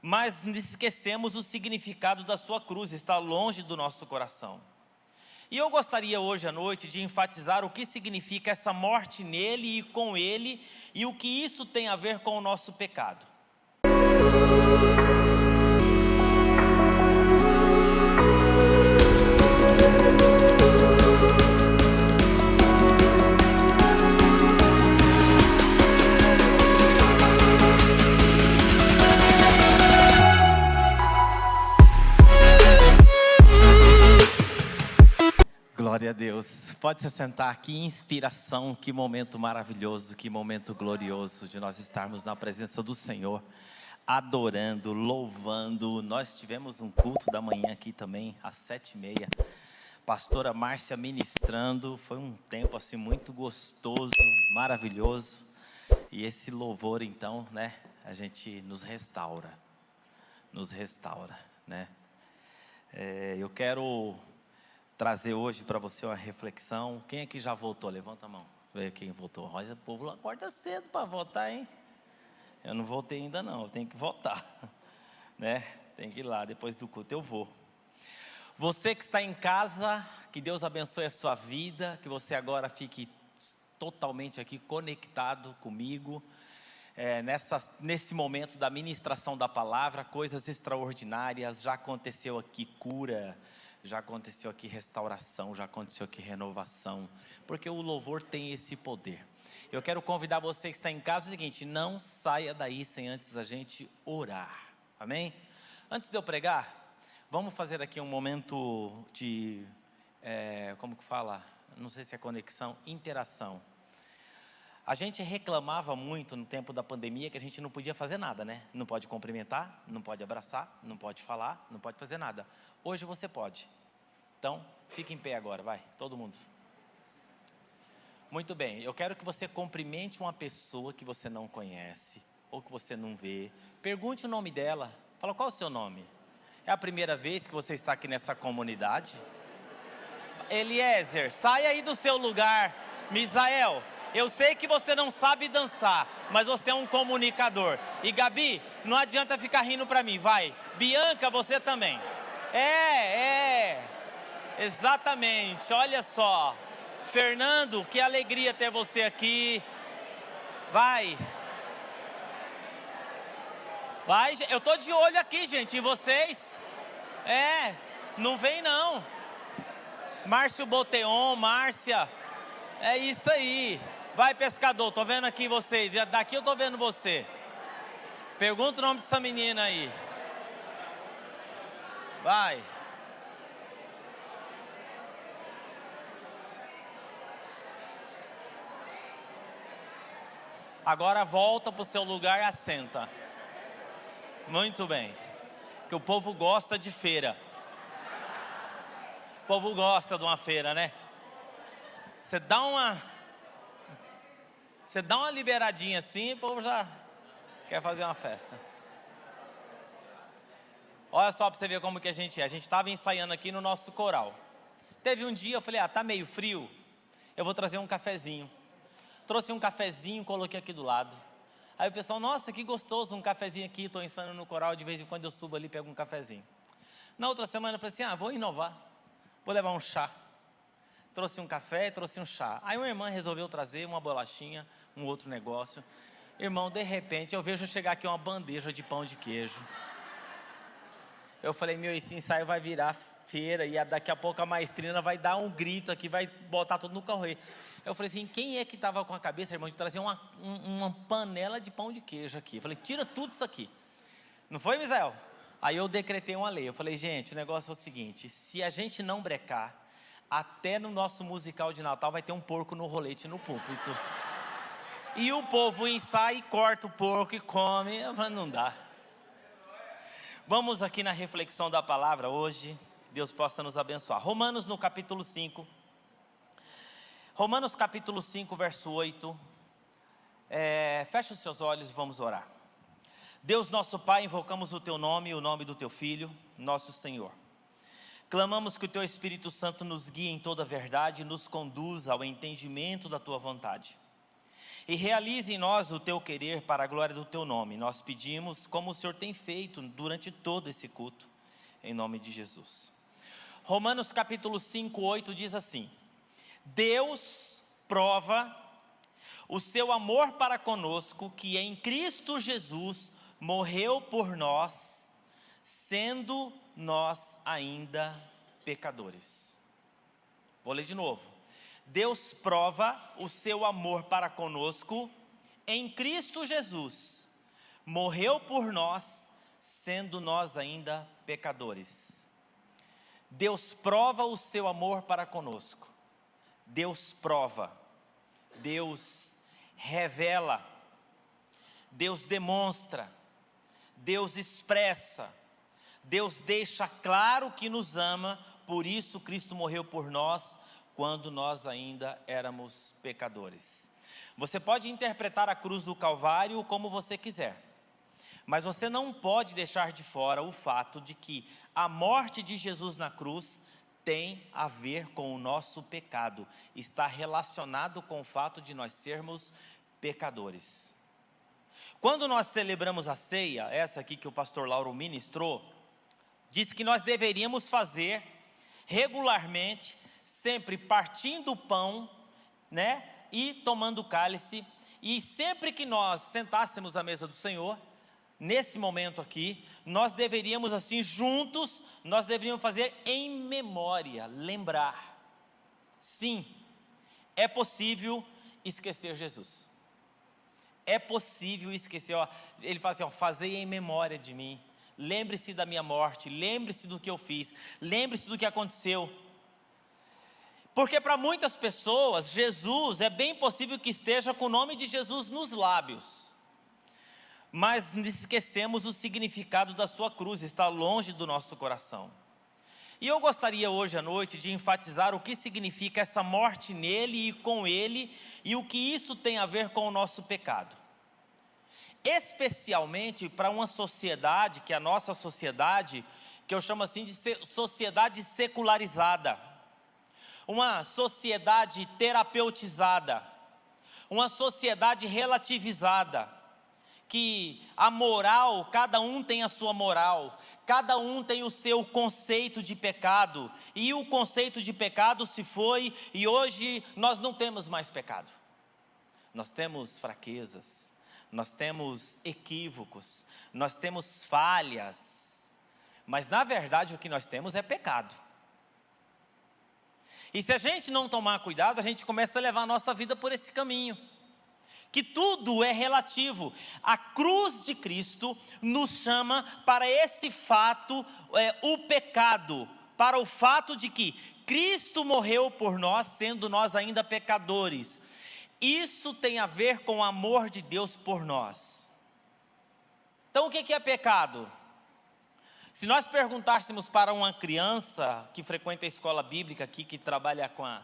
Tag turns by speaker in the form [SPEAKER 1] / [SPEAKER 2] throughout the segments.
[SPEAKER 1] mas esquecemos o significado da sua cruz, está longe do nosso coração. E eu gostaria hoje à noite de enfatizar o que significa essa morte nele e com ele, e o que isso tem a ver com o nosso pecado. Glória a Deus. Pode se sentar. Que inspiração, que momento maravilhoso, que momento glorioso de nós estarmos na presença do Senhor, adorando, louvando. Nós tivemos um culto da manhã aqui também, às 7h30. Pastora Márcia ministrando. Foi um tempo assim muito gostoso, maravilhoso. E esse louvor então, né, a gente nos restaura, né. Eu quero trazer hoje para você uma reflexão. Quem aqui já votou? Levanta a mão. Vê quem votou. Olha, o povo acorda cedo para votar, hein? Eu não votei ainda não, eu tenho que votar, né? Tem que ir lá, depois do culto eu vou. Você que está em casa, que Deus abençoe a sua vida, que você agora fique totalmente aqui conectado comigo, nesse momento da ministração da palavra. Coisas extraordinárias, já aconteceu aqui cura, já aconteceu aqui restauração, já aconteceu aqui renovação, porque o louvor tem esse poder. Eu quero convidar você que está em casa o seguinte: não saia daí sem antes a gente orar, amém? Antes de eu pregar, vamos fazer aqui um momento de, como que fala? Não sei se é conexão, interação. A gente reclamava muito no tempo da pandemia que a gente não podia fazer nada, né? Não pode cumprimentar, não pode abraçar, não pode falar, não pode fazer nada. Hoje você pode. Então, fique em pé agora, vai, todo mundo. Muito bem, eu quero que você cumprimente uma pessoa que você não conhece, ou que você não vê. Pergunte o nome dela, fala: qual é o seu nome? É a primeira vez que você está aqui nessa comunidade? Eliezer, sai aí do seu lugar. Misael, eu sei que você não sabe dançar, mas você é um comunicador. E Gabi, não adianta ficar rindo para mim, vai. Bianca, você também. Exatamente, olha só. Fernando, que alegria ter você aqui. Vai, eu estou de olho aqui, gente, em vocês. Não vem não. Márcio Boteon, Márcia, é isso aí. Vai, pescador, tô vendo aqui vocês, daqui eu tô vendo você. Pergunta o nome dessa menina aí. Vai. Agora volta para o seu lugar e assenta. Muito bem. Que o povo gosta de feira. O povo gosta de uma feira, né? Você dá uma liberadinha assim, o povo já quer fazer uma festa. Olha só para você ver como que a gente estava ensaiando aqui no nosso coral. Teve um dia, eu falei: tá meio frio, eu vou trazer um cafezinho. Trouxe um cafezinho, coloquei aqui do lado. Aí o pessoal: nossa, que gostoso, um cafezinho aqui, estou ensaiando no coral, de vez em quando eu subo ali e pego um cafezinho. Na outra semana eu falei assim: vou inovar, vou levar um chá. Trouxe um café e trouxe um chá. Aí uma irmã resolveu trazer uma bolachinha, um outro negócio. Irmão, de repente eu vejo chegar aqui uma bandeja de pão de queijo. Eu falei: meu, esse ensaio vai virar feira, e daqui a pouco a maestrina vai dar um grito aqui, vai botar tudo no carro. Eu falei assim: quem é que estava com a cabeça, irmão, de trazer uma panela de pão de queijo aqui? Eu falei: tira tudo isso aqui. Não foi, Misael? Aí eu decretei uma lei. Eu falei: gente, o negócio é o seguinte: se a gente não brecar, até no nosso musical de Natal vai ter um porco no rolete no púlpito. E o povo ensaia e corta o porco e come. Eu falei: não dá. Vamos aqui na reflexão da palavra hoje. Deus possa nos abençoar. Romanos no capítulo 5. Romanos capítulo 5, verso 8. Feche os seus olhos e vamos orar. Deus nosso Pai, invocamos o Teu nome e o nome do Teu Filho, nosso Senhor. Clamamos que o Teu Espírito Santo nos guie em toda a verdade e nos conduza ao entendimento da Tua vontade. e realize em nós o teu querer para a glória do teu nome. Nós pedimos como o Senhor tem feito durante todo esse culto, em nome de Jesus. Romanos capítulo 5, 8 diz assim: Deus prova o seu amor para conosco, que em Cristo Jesus morreu por nós, sendo nós ainda pecadores. Vou ler de novo. Deus prova o seu amor para conosco em Cristo Jesus, morreu por nós, sendo nós ainda pecadores. Deus prova o seu amor para conosco. Deus prova, Deus revela, Deus demonstra, Deus expressa, Deus deixa claro que nos ama, por isso Cristo morreu por nós, quando nós ainda éramos pecadores. Você pode interpretar a cruz do Calvário como você quiser, mas você não pode deixar de fora o fato de que a morte de Jesus na cruz tem a ver com o nosso pecado, está relacionado com o fato de nós sermos pecadores. Quando nós celebramos a ceia, essa aqui que o pastor Lauro ministrou, diz que nós deveríamos fazer regularmente, sempre partindo o pão, né, e tomando o cálice, e sempre que nós sentássemos à mesa do Senhor, nesse momento aqui, nós deveríamos assim juntos, nós deveríamos fazer em memória, lembrar. Sim, é possível esquecer Jesus. É possível esquecer, ele fala assim, fazei em memória de mim. Lembre-se da minha morte, lembre-se do que eu fiz, lembre-se do que aconteceu. Porque para muitas pessoas, Jesus, é bem possível que esteja com o nome de Jesus nos lábios, mas esquecemos o significado da sua cruz, está longe do nosso coração. E eu gostaria hoje à noite de enfatizar o que significa essa morte nele e com ele, e o que isso tem a ver com o nosso pecado. Especialmente para uma sociedade, que é a nossa sociedade, que eu chamo assim de sociedade secularizada, uma sociedade terapeutizada, uma sociedade relativizada, que a moral, cada um tem a sua moral, cada um tem o seu conceito de pecado, e o conceito de pecado se foi, e hoje nós não temos mais pecado. Nós temos fraquezas, nós temos equívocos, nós temos falhas, mas na verdade o que nós temos é pecado. E se a gente não tomar cuidado, a gente começa a levar a nossa vida por esse caminho, que tudo é relativo. A cruz de Cristo nos chama para esse fato, o pecado, para o fato de que Cristo morreu por nós, sendo nós ainda pecadores. Isso tem a ver com o amor de Deus por nós. Então o que é pecado? Se nós perguntássemos para uma criança que frequenta a escola bíblica aqui, que trabalha com a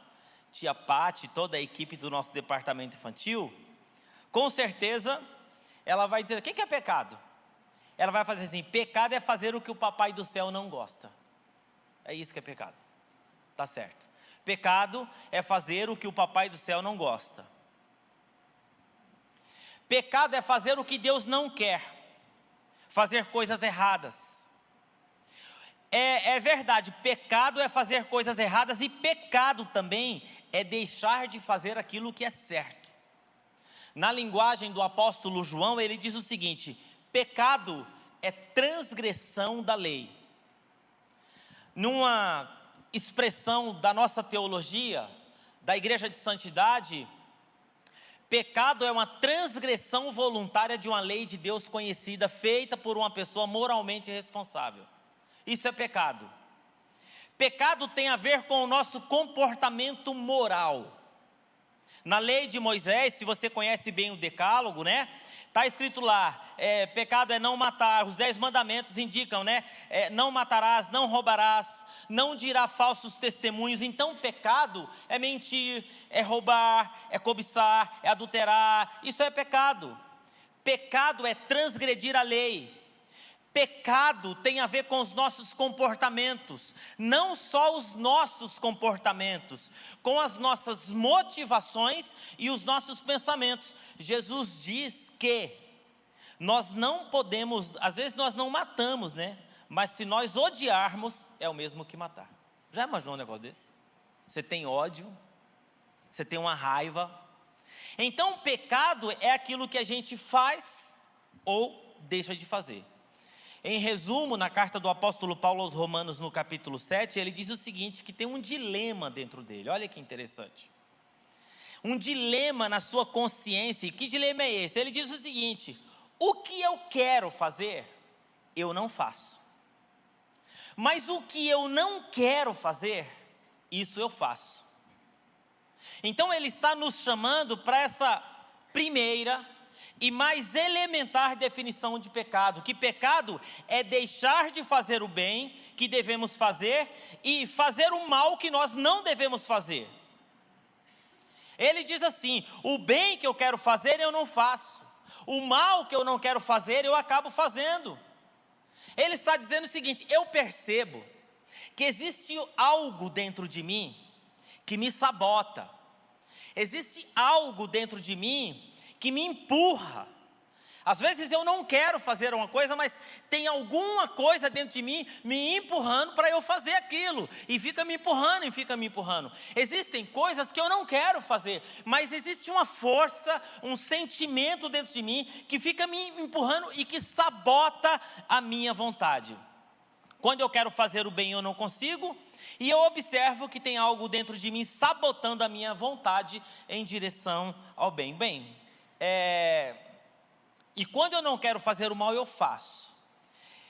[SPEAKER 1] tia Pati, toda a equipe do nosso departamento infantil, com certeza ela vai dizer, o que é pecado? Ela vai fazer assim, pecado é fazer o que o papai do céu não gosta. É isso que é pecado, tá certo. Pecado é fazer o que o papai do céu não gosta. Pecado é fazer o que Deus não quer, fazer coisas erradas. É verdade, pecado é fazer coisas erradas, e pecado também é deixar de fazer aquilo que é certo. Na linguagem do apóstolo João, ele diz o seguinte: pecado é transgressão da lei. Numa expressão da nossa teologia, da Igreja de Santidade, pecado é uma transgressão voluntária de uma lei de Deus conhecida, feita por uma pessoa moralmente responsável. Isso é pecado. Pecado tem a ver com o nosso comportamento moral. Na lei de Moisés, se você conhece bem o decálogo, né? Está escrito lá, pecado é não matar, os 10 mandamentos indicam, né? Não matarás, não roubarás, não dirá falsos testemunhos. Então pecado é mentir, é roubar, é cobiçar, é adulterar, isso é pecado. Pecado é transgredir a lei. Pecado tem a ver com os nossos comportamentos, não só os nossos comportamentos, com as nossas motivações e os nossos pensamentos. Jesus diz que nós não podemos, às vezes nós não matamos, né? Mas se nós odiarmos, é o mesmo que matar. Já imaginou um negócio desse? Você tem ódio, você tem uma raiva. Então o pecado é aquilo que a gente faz ou deixa de fazer. Em resumo, na carta do apóstolo Paulo aos Romanos, no capítulo 7, ele diz o seguinte, que tem um dilema dentro dele. Olha que interessante. Um dilema na sua consciência. E que dilema é esse? Ele diz o seguinte: o que eu quero fazer, eu não faço. Mas o que eu não quero fazer, isso eu faço. Então ele está nos chamando para essa primeira e mais elementar definição de pecado, que pecado é deixar de fazer o bem que devemos fazer e fazer o mal que nós não devemos fazer. Ele diz assim: o bem que eu quero fazer eu não faço, o mal que eu não quero fazer eu acabo fazendo. Ele está dizendo o seguinte: eu percebo que existe algo dentro de mim que me sabota, existe algo dentro de mim que me empurra. Às vezes eu não quero fazer uma coisa, mas tem alguma coisa dentro de mim me empurrando para eu fazer aquilo, e fica me empurrando, e fica me empurrando. Existem coisas que eu não quero fazer, mas existe uma força, um sentimento dentro de mim, que fica me empurrando e que sabota a minha vontade. Quando eu quero fazer o bem eu não consigo, e eu observo que tem algo dentro de mim sabotando a minha vontade em direção ao bem. E quando eu não quero fazer o mal, eu faço.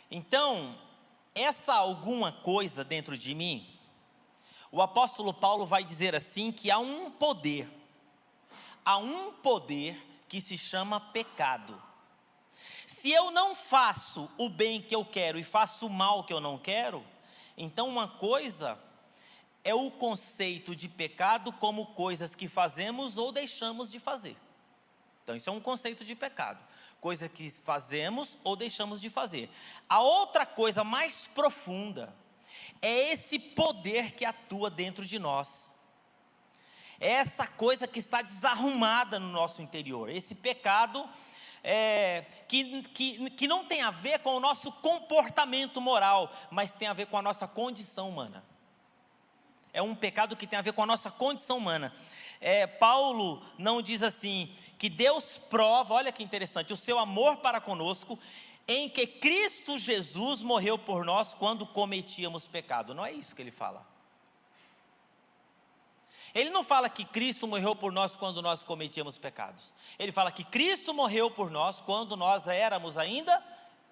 [SPEAKER 1] Então, essa alguma coisa dentro de mim, o apóstolo Paulo vai dizer assim, que há um poder que se chama pecado. Se eu não faço o bem que eu quero e faço o mal que eu não quero, então uma coisa é o conceito de pecado como coisas que fazemos ou deixamos de fazer. Então isso é um conceito de pecado, coisa que fazemos ou deixamos de fazer. A outra coisa mais profunda é esse poder que atua dentro de nós. É essa coisa que está desarrumada no nosso interior, esse pecado que não tem a ver com o nosso comportamento moral, mas tem a ver com a nossa condição humana. É um pecado que tem a ver com a nossa condição humana. Paulo não diz assim, que Deus prova, olha que interessante, o seu amor para conosco, em que Cristo Jesus morreu por nós quando cometíamos pecado. Não é isso que ele fala. Ele não fala que Cristo morreu por nós quando nós cometíamos pecados. Ele fala que Cristo morreu por nós quando nós éramos ainda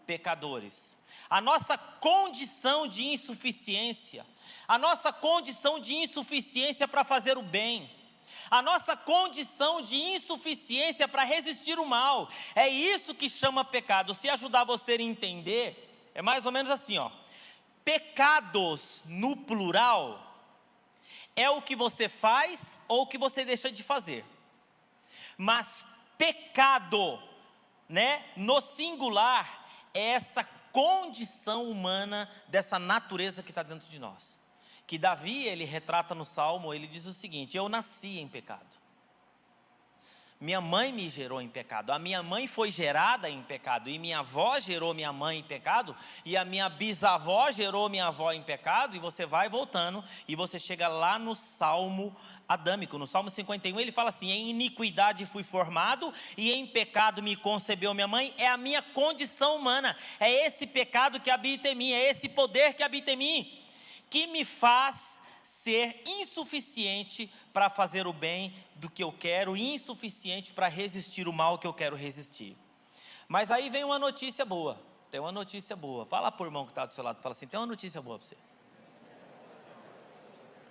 [SPEAKER 1] pecadores. A nossa condição de insuficiência, para fazer o bem, a nossa condição de insuficiência para resistir o mal, é isso que chama pecado. Se ajudar você a entender, é mais ou menos assim, pecados no plural é o que você faz ou o que você deixa de fazer. Mas pecado, no singular, é essa condição humana, dessa natureza que está dentro de nós. Que Davi, ele retrata no Salmo, ele diz o seguinte: eu nasci em pecado. Minha mãe me gerou em pecado, a minha mãe foi gerada em pecado, e minha avó gerou minha mãe em pecado, e a minha bisavó gerou minha avó em pecado, e você vai voltando, e você chega lá no Salmo adâmico, no Salmo 51, ele fala assim: em iniquidade fui formado, e em pecado me concebeu minha mãe. É a minha condição humana, é esse pecado que habita em mim, é esse poder que habita em mim, que me faz ser insuficiente para fazer o bem do que eu quero, insuficiente para resistir o mal que eu quero resistir. Mas aí vem uma notícia boa, tem uma notícia boa. Fala para o irmão que está do seu lado, fala assim: tem uma notícia boa para você.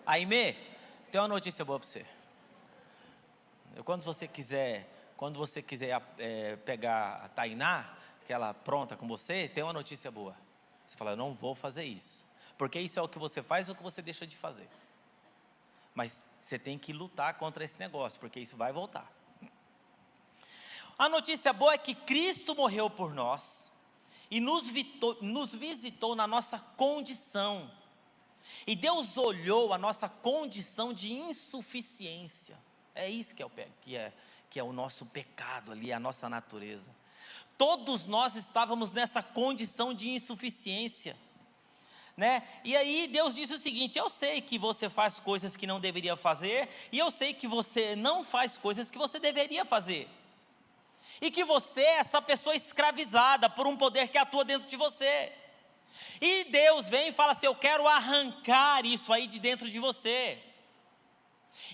[SPEAKER 1] Aimee, tem uma notícia boa para você. Quando você quiser pegar a Tainá, que ela pronta com você, tem uma notícia boa. Você fala: eu não vou fazer isso, porque isso é o que você faz ou o que você deixa de fazer. Mas você tem que lutar contra esse negócio, porque isso vai voltar. A notícia boa é que Cristo morreu por nós, e nos visitou na nossa condição. E Deus olhou a nossa condição de insuficiência. É isso que é o nosso pecado ali, a nossa natureza. Todos nós estávamos nessa condição de insuficiência, né? E aí Deus disse o seguinte: eu sei que você faz coisas que não deveria fazer, e eu sei que você não faz coisas que você deveria fazer, e que você é essa pessoa escravizada por um poder que atua dentro de você. E Deus vem e fala assim: eu quero arrancar isso aí de dentro de você.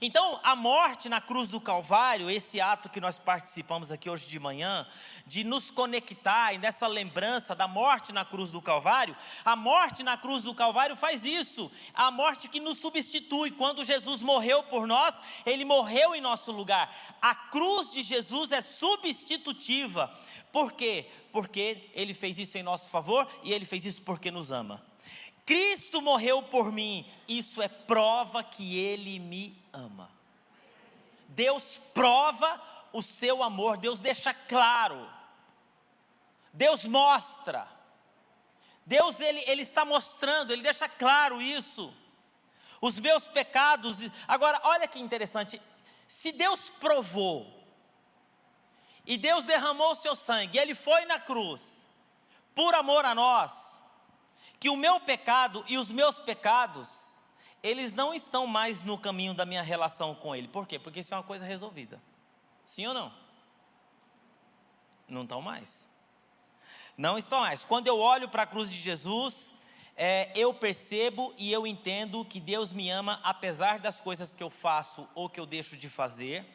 [SPEAKER 1] Então, a morte na cruz do Calvário, esse ato que nós participamos aqui hoje de manhã, de nos conectar e nessa lembrança da morte na cruz do Calvário, a morte na cruz do Calvário faz isso, a morte que nos substitui. Quando Jesus morreu por nós, Ele morreu em nosso lugar. A cruz de Jesus é substitutiva. Por quê? Porque Ele fez isso em nosso favor e Ele fez isso porque nos ama. Cristo morreu por mim, isso é prova que Ele me ama. Deus prova o seu amor, Deus deixa claro, Deus mostra, Deus ele está mostrando, Ele deixa claro isso, os meus pecados. Agora olha que interessante, se Deus provou, e Deus derramou o seu sangue, Ele foi na cruz, por amor a nós, que o meu pecado e os meus pecados, eles não estão mais no caminho da minha relação com Ele. Por quê? Porque isso é uma coisa resolvida. Sim ou não? Não estão mais. Não estão mais. Quando eu olho para a cruz de Jesus, eu percebo e eu entendo que Deus me ama, apesar das coisas que eu faço ou que eu deixo de fazer.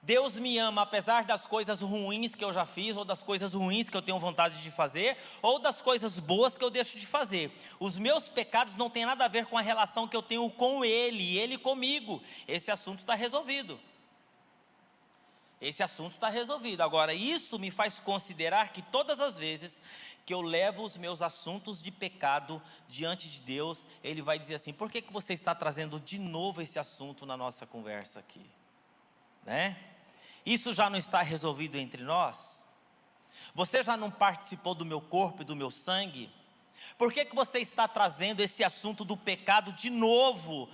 [SPEAKER 1] Deus me ama apesar das coisas ruins que eu já fiz, ou das coisas ruins que eu tenho vontade de fazer, ou das coisas boas que eu deixo de fazer. Os meus pecados não têm nada a ver com a relação que eu tenho com Ele, e Ele comigo. Esse assunto está resolvido. Esse assunto está resolvido. Agora, isso me faz considerar que todas as vezes que eu levo os meus assuntos de pecado diante de Deus, Ele vai dizer assim: por que você está trazendo de novo esse assunto na nossa conversa aqui? Né? Isso já não está resolvido entre nós? Você já não participou do meu corpo e do meu sangue? Por que você está trazendo esse assunto do pecado de novo?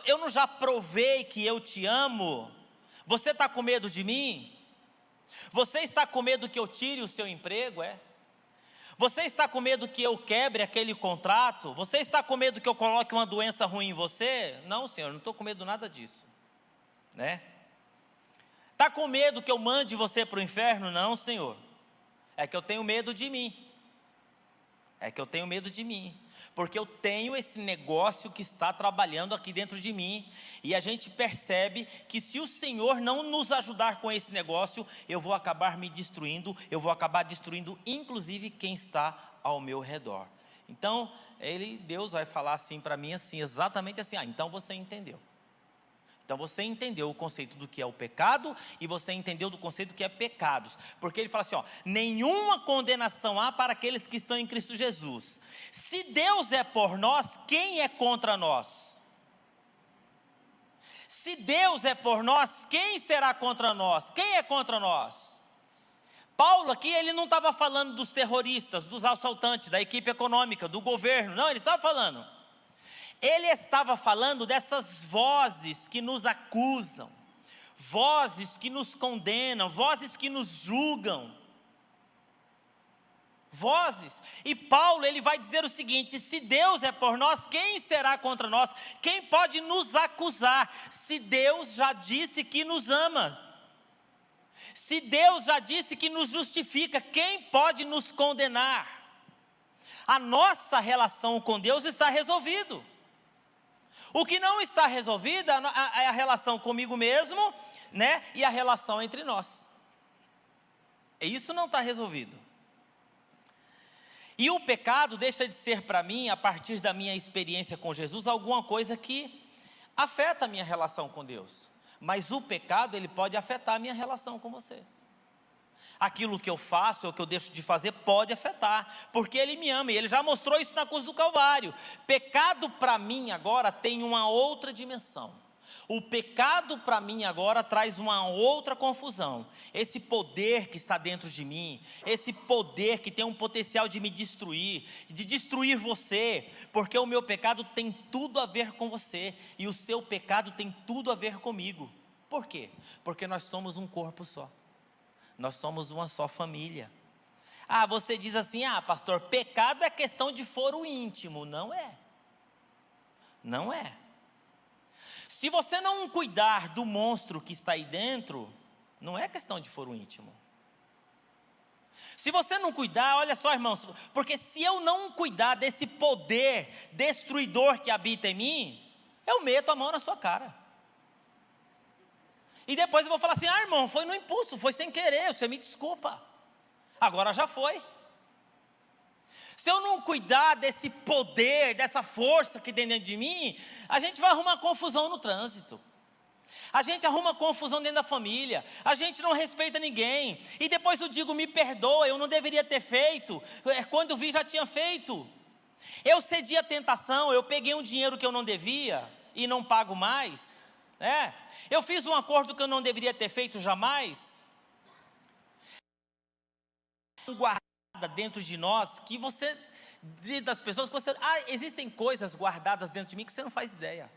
[SPEAKER 1] Eu não já provei que eu te amo? Você está com medo de mim? Você está com medo que eu tire o seu emprego? Você está com medo que eu quebre aquele contrato? Você está com medo que eu coloque uma doença ruim em você? Não, Senhor, não estou com medo nada disso, né? Está com medo que eu mande você para o inferno? Não, Senhor. É que eu tenho medo de mim. Porque eu tenho esse negócio que está trabalhando aqui dentro de mim. E a gente percebe que se o Senhor não nos ajudar com esse negócio, eu vou acabar me destruindo. Eu vou acabar destruindo inclusive quem está ao meu redor. Então, Deus vai falar assim para mim, assim, exatamente assim: então você entendeu. Então você entendeu o conceito do que é o pecado, e você entendeu do conceito do que é pecados, porque Ele fala assim: nenhuma condenação há para aqueles que estão em Cristo Jesus. Se Deus é por nós, quem é contra nós? Se Deus é por nós, quem será contra nós? Quem é contra nós? Paulo aqui, ele não estava falando dos terroristas, dos assaltantes, da equipe econômica, do governo, não, ele estava falando. Ele estava falando dessas vozes que nos acusam, vozes que nos condenam, vozes que nos julgam, vozes. E Paulo, ele vai dizer o seguinte: se Deus é por nós, quem será contra nós? Quem pode nos acusar? Se Deus já disse que nos ama, se Deus já disse que nos justifica, quem pode nos condenar? A nossa relação com Deus está resolvida. O que não está resolvida é a relação comigo mesmo, né? E a relação entre nós. Isso não está resolvido. E o pecado deixa de ser para mim, a partir da minha experiência com Jesus, alguma coisa que afeta a minha relação com Deus. Mas o pecado, ele pode afetar a minha relação com você. Aquilo que eu faço ou que eu deixo de fazer pode afetar, porque Ele me ama, e Ele já mostrou isso na cruz do Calvário. Pecado para mim agora tem uma outra dimensão. O pecado para mim agora traz uma outra confusão. Esse poder que está dentro de mim, esse poder que tem um potencial de me destruir, de destruir você, porque o meu pecado tem tudo a ver com você, e o seu pecado tem tudo a ver comigo. Por quê? Porque nós somos um corpo só, nós somos uma só família. Ah, você diz assim, pastor, pecado é questão de foro íntimo. Não é. Não é. Se você não cuidar do monstro que está aí dentro, não é questão de foro íntimo. Se você não cuidar, olha só, irmãos, porque se eu não cuidar desse poder destruidor que habita em mim, eu meto a mão na sua cara. E depois eu vou falar assim, irmão, foi no impulso, foi sem querer, você me desculpa. Agora já foi. Se eu não cuidar desse poder, dessa força que tem dentro de mim, a gente vai arrumar confusão no trânsito. A gente arruma confusão dentro da família. A gente não respeita ninguém. E depois eu digo, me perdoa, eu não deveria ter feito. Quando vi, já tinha feito. Eu cedi à tentação, eu peguei um dinheiro que eu não devia e não pago mais. Eu fiz um acordo que eu não deveria ter feito jamais. Guardada dentro de nós, que você, das pessoas, que você, existem coisas guardadas dentro de mim que você não faz ideia.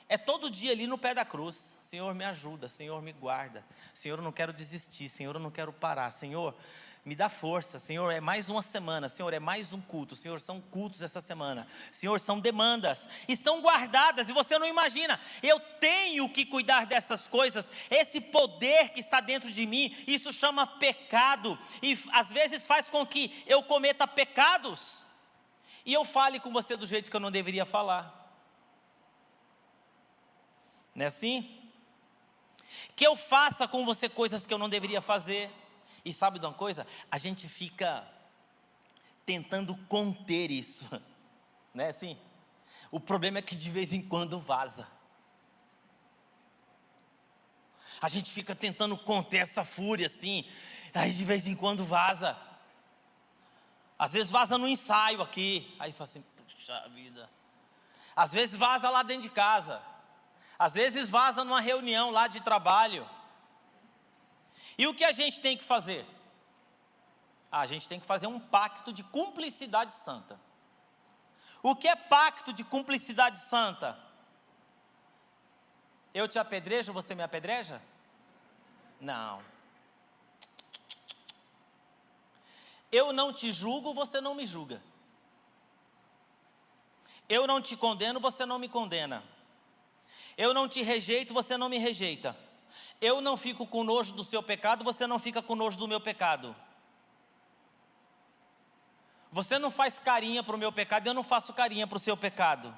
[SPEAKER 1] É todo dia ali no pé da cruz, Senhor me ajuda, Senhor me guarda, Senhor eu não quero desistir, Senhor eu não quero parar, Senhor me dá força, Senhor é mais uma semana, Senhor é mais um culto, Senhor são cultos essa semana, Senhor são demandas, estão guardadas e você não imagina, eu tenho que cuidar dessas coisas, esse poder que está dentro de mim, isso chama pecado, e às vezes faz com que eu cometa pecados, e eu fale com você do jeito que eu não deveria falar. Não é assim? Que eu faça com você coisas que eu não deveria fazer. E sabe de uma coisa? A gente fica tentando conter isso. Não é assim? O problema é que de vez em quando vaza. A gente fica tentando conter essa fúria assim. Aí de vez em quando vaza. Às vezes vaza no ensaio aqui. Aí fala assim, puxa vida. Às vezes vaza lá dentro de casa. Às vezes vaza numa reunião lá de trabalho. E o que a gente tem que fazer? A gente tem que fazer um pacto de cumplicidade santa. O que é pacto de cumplicidade santa? Eu te apedrejo, você me apedreja? Não. Eu não te julgo, você não me julga. Eu não te condeno, você não me condena. Eu não te rejeito, você não me rejeita. Eu não fico com nojo do seu pecado, você não fica com nojo do meu pecado. Você não faz carinha para o meu pecado, eu não faço carinha para o seu pecado.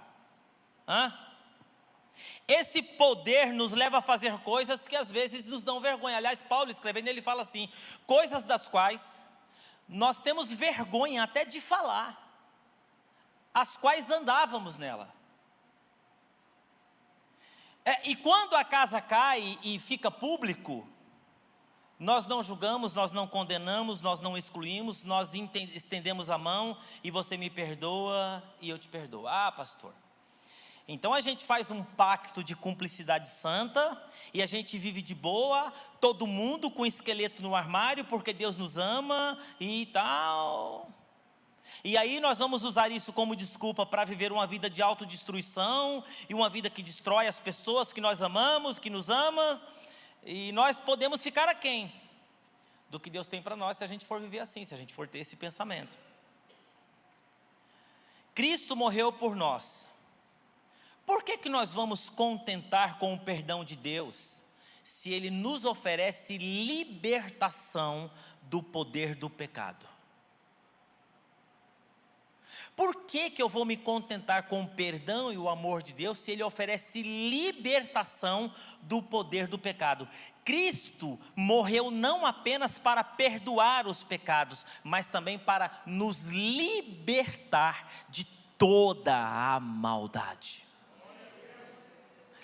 [SPEAKER 1] Esse poder nos leva a fazer coisas que às vezes nos dão vergonha. Aliás, Paulo escrevendo, ele fala assim, coisas das quais nós temos vergonha até de falar, as quais andávamos nela. E quando a casa cai e fica público, nós não julgamos, nós não condenamos, nós não excluímos, nós estendemos a mão e você me perdoa e eu te perdoo. Pastor. Então a gente faz um pacto de cumplicidade santa e a gente vive de boa, todo mundo com esqueleto no armário, porque Deus nos ama e tal. E aí nós vamos usar isso como desculpa para viver uma vida de autodestruição e uma vida que destrói as pessoas que nós amamos, que nos amam, e nós podemos ficar aquém do que Deus tem para nós se a gente for viver assim, se a gente for ter esse pensamento. Cristo morreu por nós. Por que nós vamos contentar com o perdão de Deus se Ele nos oferece libertação do poder do pecado? Por que eu vou me contentar com o perdão e o amor de Deus se Ele oferece libertação do poder do pecado? Cristo morreu não apenas para perdoar os pecados, mas também para nos libertar de toda a maldade.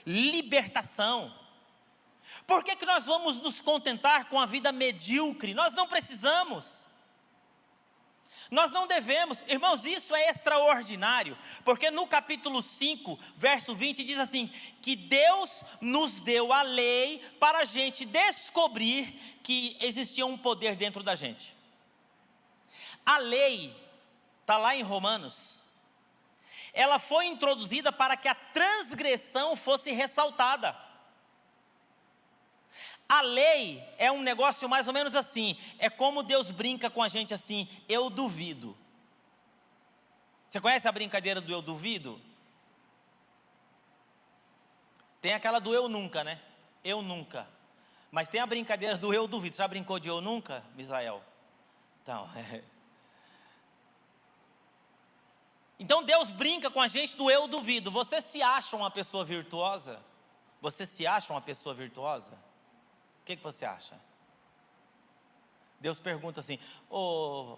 [SPEAKER 1] Libertação. Por que nós vamos nos contentar com a vida medíocre? Nós não precisamos. Nós não devemos, irmãos, isso é extraordinário, porque no capítulo 5, verso 20, diz assim, que Deus nos deu a lei para a gente descobrir que existia um poder dentro da gente. A lei, está lá em Romanos, ela foi introduzida para que a transgressão fosse ressaltada. A lei é um negócio mais ou menos assim, é como Deus brinca com a gente assim, eu duvido. Você conhece a brincadeira do eu duvido? Tem aquela do eu nunca, né? Eu nunca. Mas tem a brincadeira do eu duvido. Você já brincou de eu nunca, Misael? Então Deus brinca com a gente do eu duvido. Você se acha uma pessoa virtuosa? Você se acha uma pessoa virtuosa? O que você acha? Deus pergunta assim, ô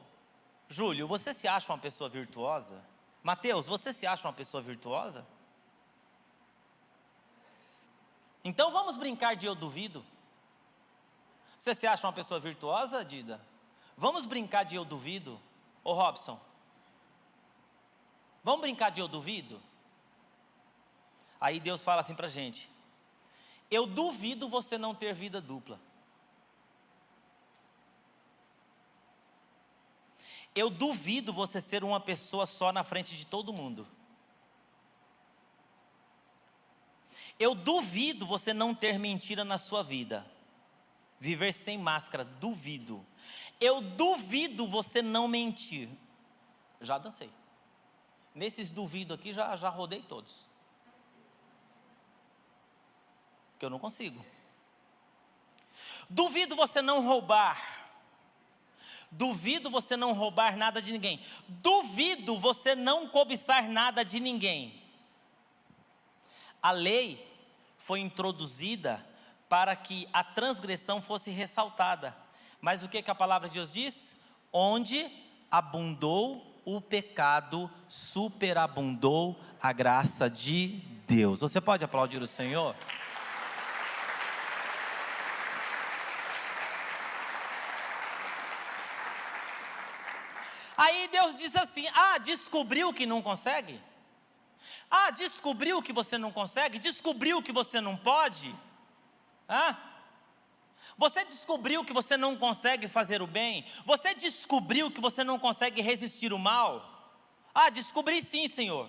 [SPEAKER 1] Júlio, você se acha uma pessoa virtuosa? Mateus, você se acha uma pessoa virtuosa? Então vamos brincar de eu duvido? Você se acha uma pessoa virtuosa, Dida? Vamos brincar de eu duvido? Ô Robson, vamos brincar de eu duvido? Aí Deus fala assim pra gente, eu duvido você não ter vida dupla. Eu duvido você ser uma pessoa só na frente de todo mundo. Eu duvido você não ter mentira na sua vida. Viver sem máscara, duvido. Eu duvido você não mentir. Já dancei. Nesses duvido aqui, já rodei todos. Porque eu não consigo. Duvido você não roubar. Duvido você não roubar nada de ninguém. Duvido você não cobiçar nada de ninguém. A lei foi introduzida para que a transgressão fosse ressaltada. Mas o que a palavra de Deus diz? Onde abundou o pecado, superabundou a graça de Deus. Você pode aplaudir o Senhor? Aí Deus diz assim, descobriu que não consegue? Descobriu que você não consegue? Descobriu que você não pode? Você descobriu que você não consegue fazer o bem? Você descobriu que você não consegue resistir o mal? Descobri sim, Senhor.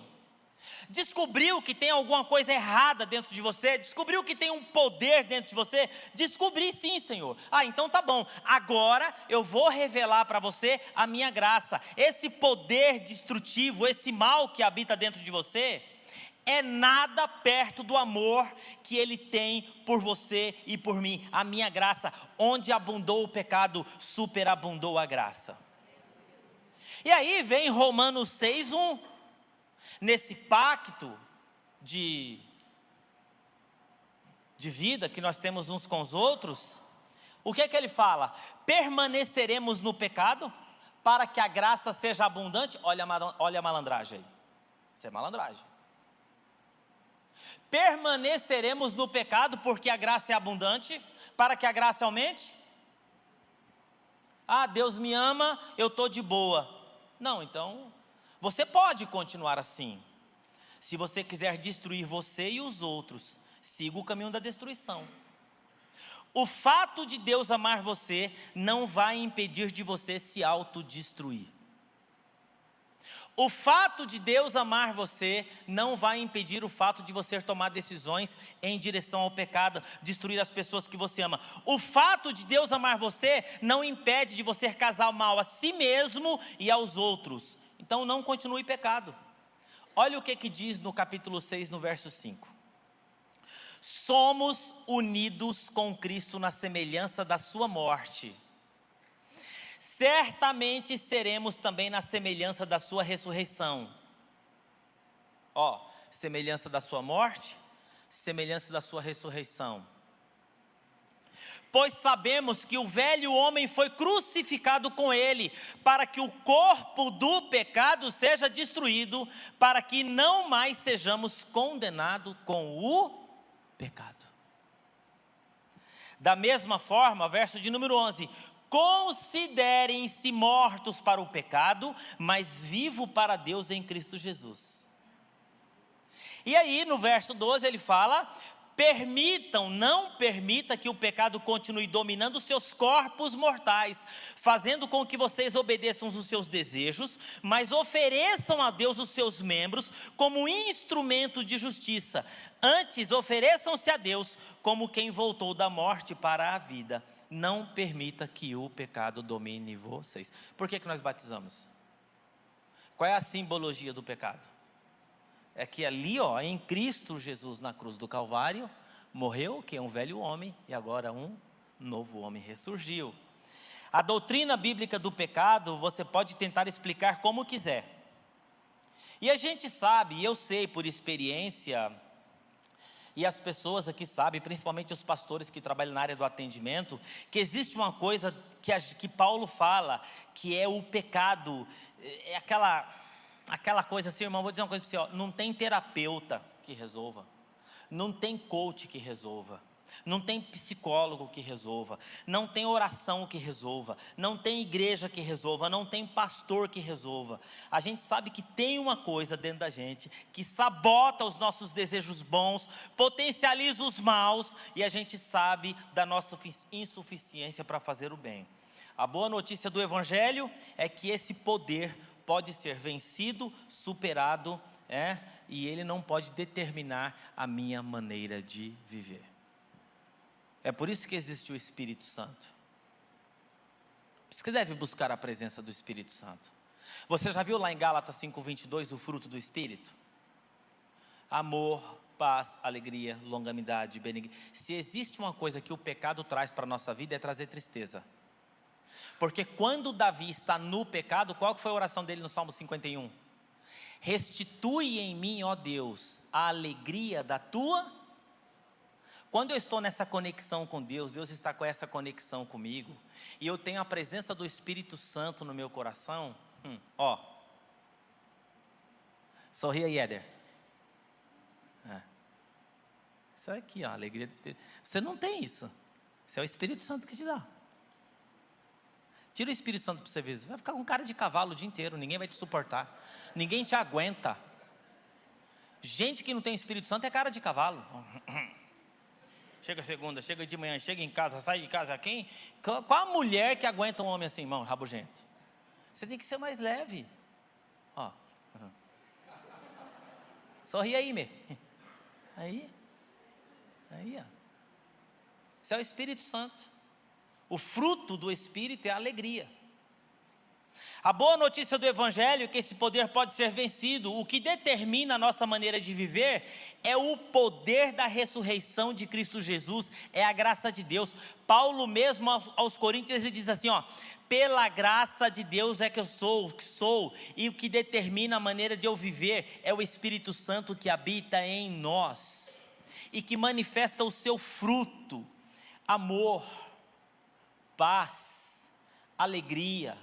[SPEAKER 1] Descobriu que tem alguma coisa errada dentro de você? Descobriu que tem um poder dentro de você? Descobri sim, Senhor. Então tá bom, agora eu vou revelar para você a minha graça. Esse poder destrutivo, esse mal que habita dentro de você, é nada perto do amor que Ele tem por você e por mim. A minha graça, onde abundou o pecado, superabundou a graça. E aí vem Romanos 6:1. Nesse pacto de vida que nós temos uns com os outros, o que é que ele fala? Permaneceremos no pecado para que a graça seja abundante? Olha a malandragem aí. Isso é malandragem. Permaneceremos no pecado porque a graça é abundante, para que a graça aumente? Deus me ama, eu estou de boa. Não, então você pode continuar assim. Se você quiser destruir você e os outros, siga o caminho da destruição. O fato de Deus amar você não vai impedir de você se autodestruir. O fato de Deus amar você não vai impedir o fato de você tomar decisões em direção ao pecado, destruir as pessoas que você ama. O fato de Deus amar você não impede de você causar mal a si mesmo e aos outros. Então não continue pecado. Olha o que diz no capítulo 6, no verso 5. Somos unidos com Cristo na semelhança da sua morte. Certamente seremos também na semelhança da sua ressurreição. Semelhança da sua morte, semelhança da sua ressurreição. Pois sabemos que o velho homem foi crucificado com ele, para que o corpo do pecado seja destruído, para que não mais sejamos condenados com o pecado. Da mesma forma, verso de número 11, considerem-se mortos para o pecado, mas vivo para Deus em Cristo Jesus. E aí no verso 12 ele fala: não permita que o pecado continue dominando os seus corpos mortais, fazendo com que vocês obedeçam os seus desejos, mas ofereçam a Deus os seus membros como instrumento de justiça. Antes, ofereçam-se a Deus como quem voltou da morte para a vida. Não permita que o pecado domine vocês. Por que nós batizamos? Qual é a simbologia do pecado? É que ali, em Cristo Jesus na cruz do Calvário, morreu que é um velho homem, e agora um novo homem ressurgiu. A doutrina bíblica do pecado, você pode tentar explicar como quiser. E a gente sabe, e eu sei por experiência, e as pessoas aqui sabem, principalmente os pastores que trabalham na área do atendimento, que existe uma coisa que Paulo fala, que é o pecado, é aquela coisa assim, irmão, vou dizer uma coisa para você, não tem terapeuta que resolva, não tem coach que resolva, não tem psicólogo que resolva, não tem oração que resolva, não tem igreja que resolva, não tem pastor que resolva. A gente sabe que tem uma coisa dentro da gente que sabota os nossos desejos bons, potencializa os maus, e a gente sabe da nossa insuficiência para fazer o bem. A boa notícia do Evangelho é que esse poder pode ser vencido, superado, e ele não pode determinar a minha maneira de viver. É por isso que existe o Espírito Santo. Por isso que deve buscar a presença do Espírito Santo. Você já viu lá em Gálatas 5:22 o fruto do Espírito? Amor, paz, alegria, longanimidade, benignidade. Se existe uma coisa que o pecado traz para a nossa vida, é trazer tristeza. Porque quando Davi está no pecado, qual que foi a oração dele no Salmo 51? Restitui em mim, ó Deus, a alegria da tua. Quando eu estou nessa conexão com Deus, Deus está com essa conexão comigo, e eu tenho a presença do Espírito Santo no meu coração, sorria aí, Éder. Isso aqui, a alegria do Espírito. Você não tem isso, isso é o Espírito Santo que te dá. Tira o Espírito Santo para você ver, você vai ficar com cara de cavalo o dia inteiro, ninguém vai te suportar, ninguém te aguenta. Gente que não tem Espírito Santo é cara de cavalo. Chega segunda, chega de manhã, chega em casa, sai de casa. Qual a mulher que aguenta um homem assim, irmão, rabugento? Você tem que ser mais leve. Sorri aí, Aí, ó. Isso é o Espírito Santo. O fruto do Espírito é a alegria. A boa notícia do Evangelho é que esse poder pode ser vencido. O que determina a nossa maneira de viver é o poder da ressurreição de Cristo Jesus, é a graça de Deus. Paulo mesmo aos Coríntios, ele diz assim, pela graça de Deus é que eu sou o que sou, e o que determina a maneira de eu viver é o Espírito Santo que habita em nós, e que manifesta o seu fruto, amor, paz, alegria,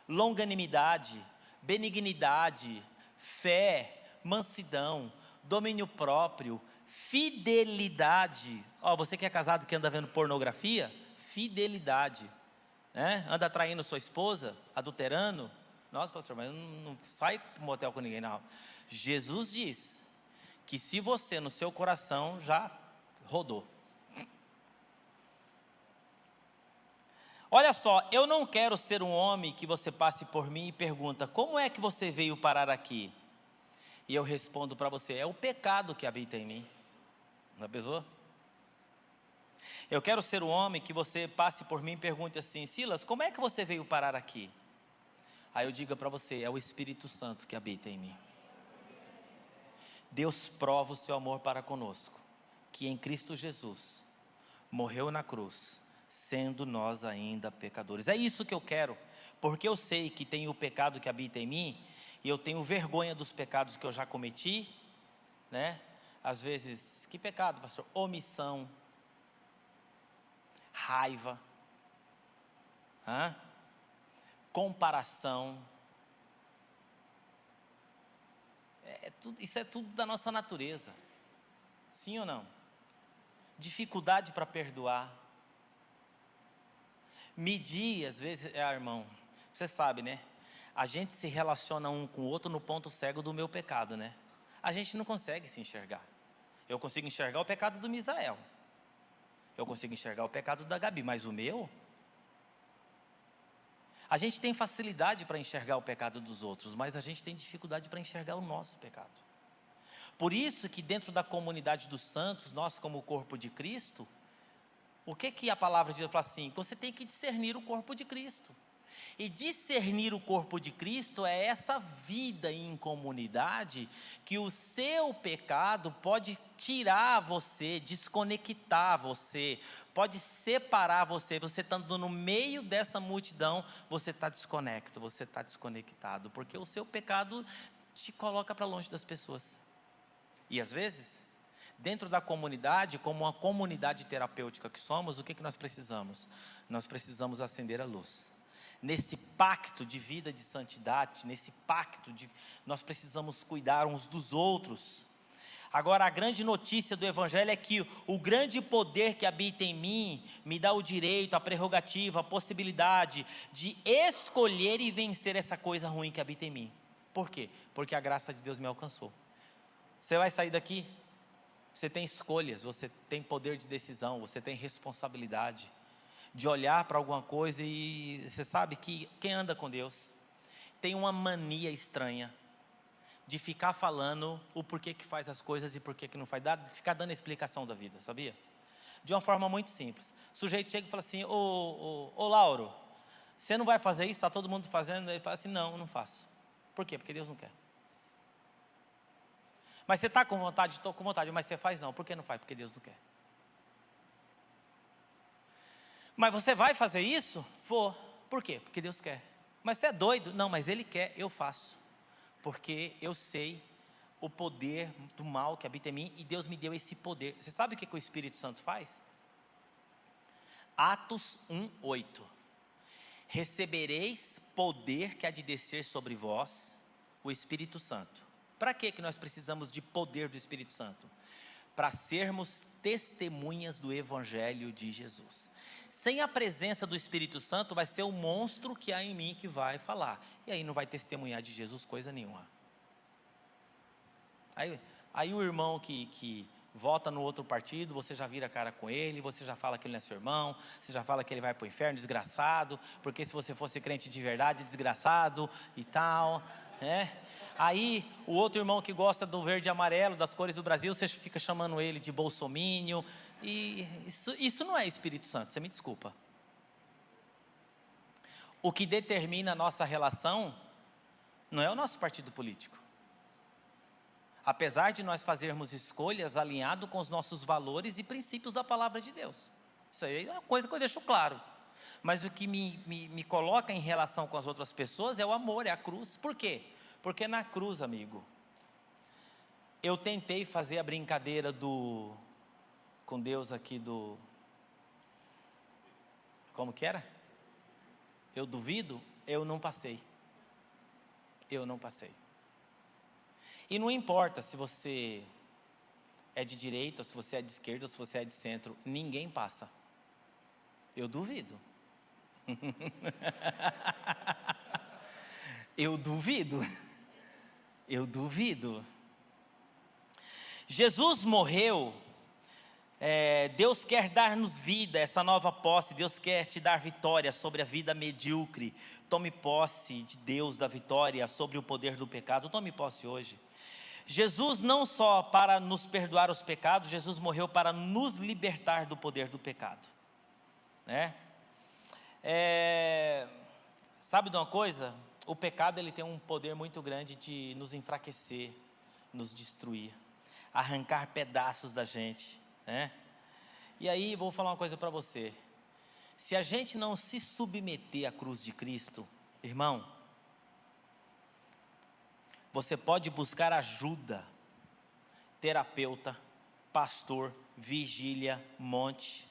[SPEAKER 1] longanimidade, benignidade, fé, mansidão, domínio próprio, fidelidade. Você que é casado que anda vendo pornografia, fidelidade, anda traindo sua esposa, adulterando. Nossa, pastor, mas eu não saio para o motel com ninguém, não. Jesus diz que se você no seu coração já rodou. Olha só, eu não quero ser um homem que você passe por mim e pergunta, como é que você veio parar aqui? E eu respondo para você, é o pecado que habita em mim. Já pensou? Eu quero ser um homem que você passe por mim e pergunte assim, Silas, como é que você veio parar aqui? Aí eu digo para você, é o Espírito Santo que habita em mim. Deus prova o seu amor para conosco, que em Cristo Jesus morreu na cruz, sendo nós ainda pecadores. É isso que eu quero, porque eu sei que tem o pecado que habita em mim, e eu tenho vergonha dos pecados que eu já cometi, às vezes, que pecado, pastor? Omissão, raiva, comparação, isso é tudo da nossa natureza, sim ou não? Dificuldade para perdoar, Medir, às vezes, irmão, você sabe, né? A gente se relaciona um com o outro no ponto cego do meu pecado, né? A gente não consegue se enxergar. Eu consigo enxergar o pecado do Misael. Eu consigo enxergar o pecado da Gabi, mas o meu... A gente tem facilidade para enxergar o pecado dos outros, mas a gente tem dificuldade para enxergar o nosso pecado. Por isso que dentro da comunidade dos santos, nós como o corpo de Cristo, o que a palavra de Deus fala assim? Você tem que discernir o corpo de Cristo. E discernir o corpo de Cristo é essa vida em comunidade, que o seu pecado pode tirar você, desconectar você, pode separar você. Você estando no meio dessa multidão, você está desconecto, você está desconectado, porque o seu pecado te coloca para longe das pessoas. E às vezes, dentro da comunidade, como uma comunidade terapêutica que somos, o que nós precisamos? Nós precisamos acender a luz. Nesse pacto de vida de santidade, nesse pacto de nós precisamos cuidar uns dos outros. Agora, a grande notícia do Evangelho é que o grande poder que habita em mim me dá o direito, a prerrogativa, a possibilidade de escolher e vencer essa coisa ruim que habita em mim. Por quê? Porque a graça de Deus me alcançou. Você vai sair daqui, você tem escolhas, você tem poder de decisão, você tem responsabilidade de olhar para alguma coisa. E você sabe que quem anda com Deus tem uma mania estranha de ficar falando o porquê que faz as coisas e porquê que não faz, ficar dando a explicação da vida, sabia? De uma forma muito simples. O sujeito chega e fala assim: ô Lauro, você não vai fazer isso? Está todo mundo fazendo? Ele fala assim: não, eu não faço. Por quê? Porque Deus não quer. Mas você está com vontade? Estou com vontade. Mas você faz? Não. Por que não faz? Porque Deus não quer. Mas você vai fazer isso? Vou. Por quê? Porque Deus quer. Mas você é doido? Não, mas Ele quer, eu faço. Porque eu sei o poder do mal que habita em mim e Deus me deu esse poder. Você sabe o que o Espírito Santo faz? Atos 1:8. Recebereis poder que há de descer sobre vós, o Espírito Santo. Para que nós precisamos de poder do Espírito Santo? Para sermos testemunhas do Evangelho de Jesus. Sem a presença do Espírito Santo, vai ser o monstro que há em mim que vai falar. E aí não vai testemunhar de Jesus coisa nenhuma. Aí o irmão que vota no outro partido, você já vira a cara com ele, você já fala que ele não é seu irmão, você já fala que ele vai para o inferno, desgraçado, porque se você fosse crente de verdade, desgraçado e tal, né? Aí o outro irmão que gosta do verde e amarelo, das cores do Brasil, você fica chamando ele de bolsomínio, e isso não é Espírito Santo, você me desculpa. O que determina a nossa relação não é o nosso partido político. Apesar de nós fazermos escolhas alinhado com os nossos valores e princípios da palavra de Deus. Isso aí é uma coisa que eu deixo claro. Mas o que me coloca em relação com as outras pessoas é o amor, é a cruz. Por quê? Porque na cruz, amigo, eu tentei fazer a brincadeira com Deus aqui como que era? Eu duvido, eu não passei. Eu não passei. E não importa se você é de direita, ou se você é de esquerda, ou se você é de centro, ninguém passa. Eu duvido. Eu duvido. Eu duvido. Jesus morreu. Deus quer dar-nos vida, essa nova posse. Deus quer te dar vitória sobre a vida medíocre. Tome posse de Deus, da vitória sobre o poder do pecado. Tome posse hoje. Jesus não só para nos perdoar os pecados, Jesus morreu para nos libertar do poder do pecado, né? Sabe de uma coisa? O pecado ele tem um poder muito grande de nos enfraquecer, nos destruir, arrancar pedaços da gente, né? E aí vou falar uma coisa para você: se a gente não se submeter à cruz de Cristo, irmão, você pode buscar ajuda, terapeuta, pastor, vigília, monte.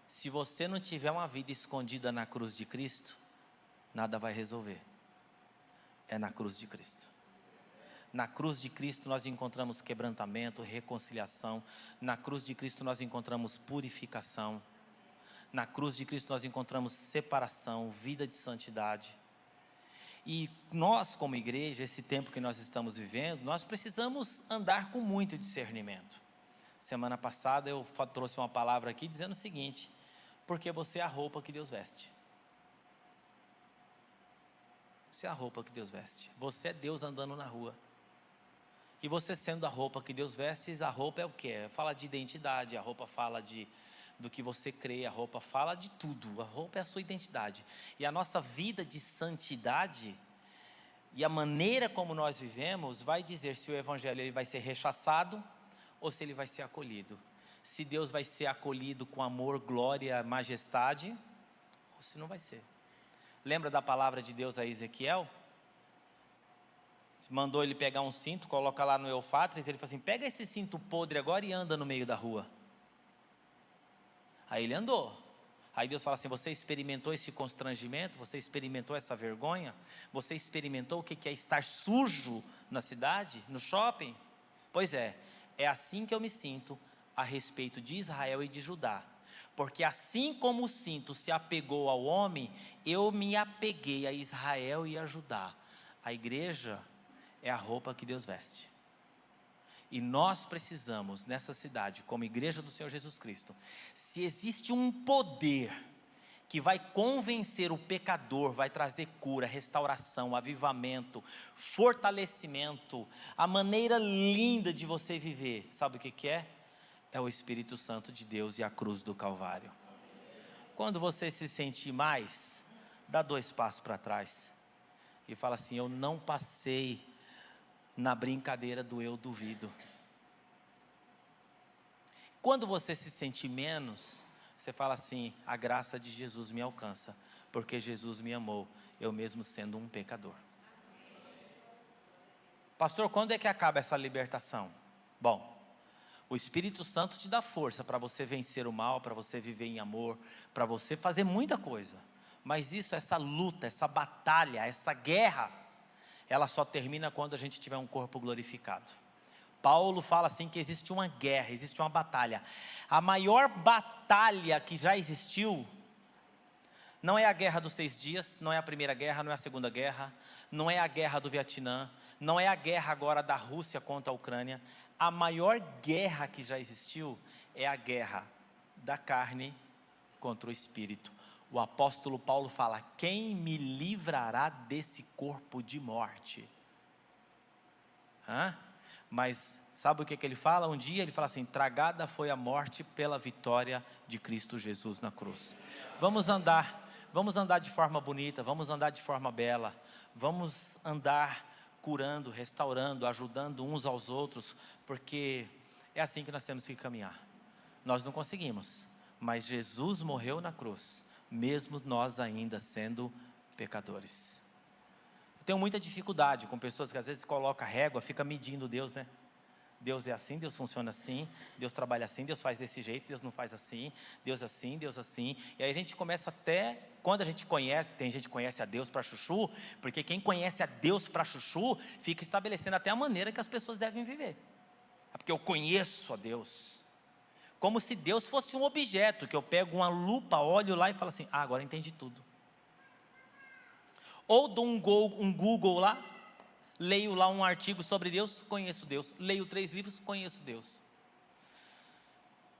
[SPEAKER 1] Se você não tiver uma vida escondida na cruz de Cristo, nada vai resolver. É na cruz de Cristo. Na cruz de Cristo nós encontramos quebrantamento, reconciliação. Na cruz de Cristo nós encontramos purificação. Na cruz de Cristo nós encontramos separação, vida de santidade. E nós, como igreja, esse tempo que nós estamos vivendo, nós precisamos andar com muito discernimento. Semana passada eu trouxe uma palavra aqui dizendo o seguinte: porque você é a roupa que Deus veste. Você é a roupa que Deus veste. Você é Deus andando na rua. E você sendo a roupa que Deus veste, a roupa é o quê? Fala de identidade, a roupa fala do que você crê, a roupa fala de tudo. A roupa é a sua identidade. E a nossa vida de santidade e a maneira como nós vivemos vai dizer se o evangelho ele vai ser rechaçado ou se ele vai ser acolhido. Se Deus vai ser acolhido com amor, glória, majestade, ou se não vai ser. Lembra da palavra de Deus a Ezequiel? Mandou ele pegar um cinto, coloca lá no Eufrates, ele falou assim: pega esse cinto podre agora e anda no meio da rua. Aí ele andou. Aí Deus fala assim: você experimentou esse constrangimento? Você experimentou essa vergonha? Você experimentou o que é estar sujo na cidade, no shopping? Pois é assim que eu me sinto a respeito de Israel e de Judá. Porque assim como o cinto se apegou ao homem, eu me apeguei a Israel e a Judá. A igreja é a roupa que Deus veste. E nós precisamos, nessa cidade, como igreja do Senhor Jesus Cristo, se existe um poder que vai convencer o pecador, vai trazer cura, restauração, avivamento, fortalecimento, a maneira linda de você viver, sabe o que é? É o Espírito Santo de Deus e a cruz do Calvário. Quando você se sentir mais, dá 2 passos para trás e fala assim: eu não passei na brincadeira do eu duvido. Quando você se sentir menos, você fala assim: a graça de Jesus me alcança, porque Jesus me amou, eu mesmo sendo um pecador. Pastor, quando é que acaba essa libertação? Bom, o Espírito Santo te dá força para você vencer o mal, para você viver em amor, para você fazer muita coisa. Mas isso, essa luta, essa batalha, essa guerra, ela só termina quando a gente tiver um corpo glorificado. Paulo fala assim que existe uma guerra, existe uma batalha. A maior batalha que já existiu não é a guerra dos 6 dias, não é a primeira guerra, não é a segunda guerra, não é a guerra do Vietnã, não é a guerra agora da Rússia contra a Ucrânia. A maior guerra que já existiu é a guerra da carne contra o espírito. O apóstolo Paulo fala: quem me livrará desse corpo de morte? Mas sabe o que ele fala? Um dia ele fala assim: tragada foi a morte pela vitória de Cristo Jesus na cruz. Vamos andar de forma bonita, vamos andar de forma bela, vamos andar curando, restaurando, ajudando uns aos outros, porque é assim que nós temos que caminhar. Nós não conseguimos, mas Jesus morreu na cruz, mesmo nós ainda sendo pecadores. Eu tenho muita dificuldade com pessoas que às vezes colocam régua, fica medindo Deus, né? Deus é assim, Deus funciona assim, Deus trabalha assim, Deus faz desse jeito, Deus não faz assim, Deus assim, Deus assim. E aí a gente começa até, quando a gente conhece, tem gente que conhece a Deus para chuchu, porque quem conhece a Deus para chuchu, fica estabelecendo até a maneira que as pessoas devem viver. É porque eu conheço a Deus. Como se Deus fosse um objeto, que eu pego uma lupa, olho lá e falo assim: agora entendi tudo. Ou dou um Google lá, leio lá um artigo sobre Deus, conheço Deus. Leio 3 livros, conheço Deus.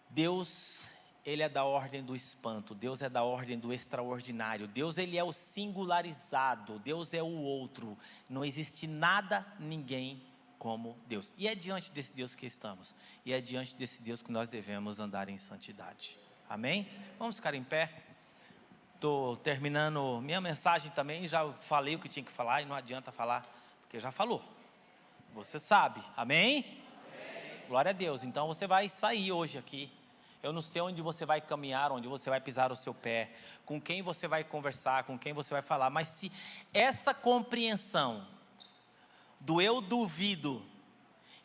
[SPEAKER 1] Deus, Ele é da ordem do espanto. Deus é da ordem do extraordinário. Deus, Ele é o singularizado. Deus é o outro. Não existe nada, ninguém como Deus. E é diante desse Deus que estamos. E é diante desse Deus que nós devemos andar em santidade. Amém? Vamos ficar em pé. Estou terminando minha mensagem também. Já falei o que tinha que falar e não adianta falar, porque já falou. Você sabe, amém? Amém? Glória a Deus. Então você vai sair hoje aqui. Eu não sei onde você vai caminhar, onde você vai pisar o seu pé, com quem você vai conversar, com quem você vai falar. Mas se essa compreensão do eu duvido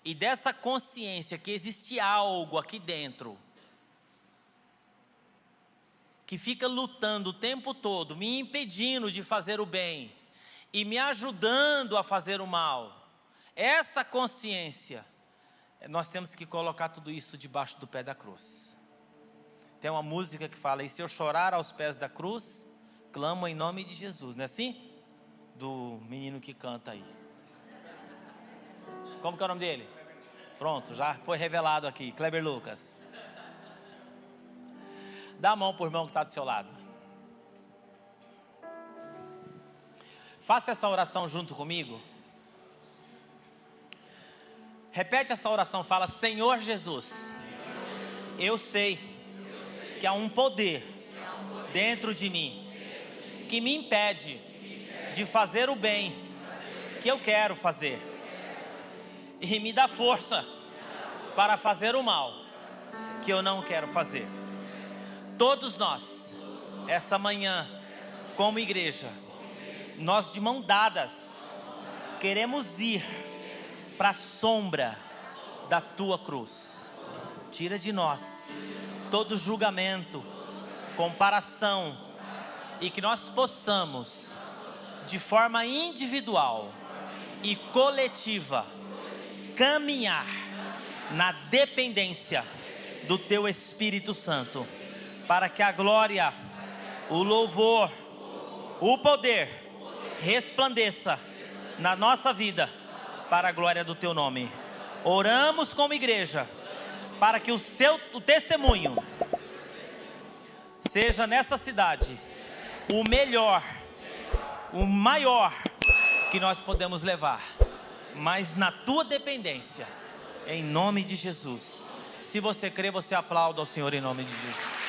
[SPEAKER 1] e dessa consciência que existe algo aqui dentro que fica lutando o tempo todo, me impedindo de fazer o bem e me ajudando a fazer o mal, essa consciência, nós temos que colocar tudo isso debaixo do pé da cruz. Tem uma música que fala: e se eu chorar aos pés da cruz, clamo em nome de Jesus. Não é assim? Do menino que canta aí. Como que é o nome dele? Pronto, já foi revelado aqui. Kleber Lucas. Dá a mão para o irmão que está do seu lado. Faça essa oração junto comigo. Repete essa oração, fala: Senhor Jesus, eu sei que há um poder dentro de mim que me impede de fazer o bem que eu quero fazer, e me dá força para fazer o mal que eu não quero fazer. Todos nós, essa manhã, como igreja, nós de mão dadas queremos ir para a sombra da tua cruz. Tira de nós todo julgamento, comparação, e que nós possamos, de forma individual e coletiva, caminhar na dependência do teu Espírito Santo, para que a glória, o louvor, o poder resplandeça na nossa vida, para a glória do teu nome. Oramos como igreja, para que o testemunho seja nessa cidade o melhor, o maior que nós podemos levar, mas na tua dependência, em nome de Jesus. Se você crê, você aplauda ao Senhor em nome de Jesus.